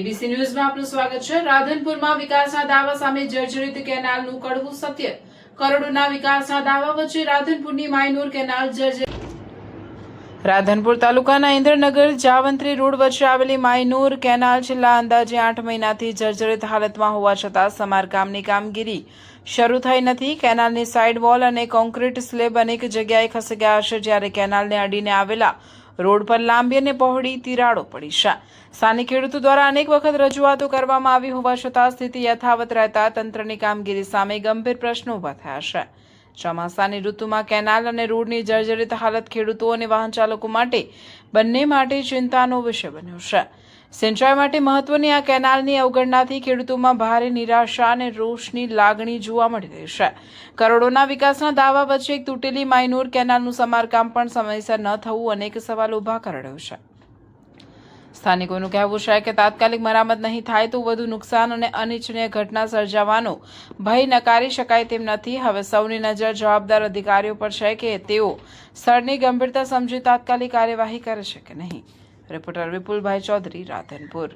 ABC ન્યૂઝમાં આપનું સ્વાગત છે। રાધનપુરમાં વિકાસના દાવા સામે જર્જરિત કેનાલનું કડવું સત્ય। કરોડોના વિકાસના દાવા વચ્ચે રાધનપુરની માયનોર કેનાલ જર્જરિત। રાધનપુર તાલુકાના ઇન્દ્રનગર જાવંત્રી રોડ વચ્ચે આવેલી માયનોર કેનાલ છેલ્લા અંદાજે 8 મહિનાથી જર્જરિત હાલતમાં હોવા છતાં સમારકામની કામગીરી શરૂ થઈ નથી। કેનાલની સાઇડ વોલ અને કોન્ક્રીટ સ્લેબ અનેક જગ્યાએ ખસી ગયા છે, જ્યારે કેનાલને અડીને આવેલા રોડ પર લાંબી અને પહોળી તિરાડો પડી છે। સ્થાનિક ખેડૂતો દ્વારા અનેક વખત રજૂઆતો કરવામાં આવી હોવા છતાં સ્થિતિ યથાવત રહેતા તંત્રની કામગીરી સામે ગંભીર પ્રશ્નો ઊભા થયા છે। ચોમાસાની ઋતુમાં કેનાલ અને રોડની જર્જરિત હાલત ખેડૂતો અને વાહન ચાલકો માટે બંને માટે ચિંતાનો વિષય બન્યો છે। સિંચાઈ માટે મહત્વની આ કેનાલની અવગણનાથી ખેડૂતોમાં ભારે નિરાશા અને રોષની લાગણી જોવા મળી રહી છે। કરોડોના વિકાસના દાવા વચ્ચે એક તૂટેલી માયનોર કેનાલનું સમારકામ પણ સમયસર ન થવું અનેક સવાલો ઊભા કરી રહ્યું છે। સ્થાનિકોનું કહેવું છે કે તાત્કાલિક મરામત નહીં થાય તો વધુ નુકસાન અને અનિચ્છનીય ઘટના સર્જાવાનો ભય નકારી શકાય તેમ નથી। હવે સૌની નજર જવાબદાર અધિકારીઓ પર છે કે તેઓ સ્થળની ગંભીરતા સમજી તાત્કાલિક કાર્યવાહી કરે છે કે નહીં। રિપોર્ટર વિપુલભાઈ ચૌધરી, રાધનપુર।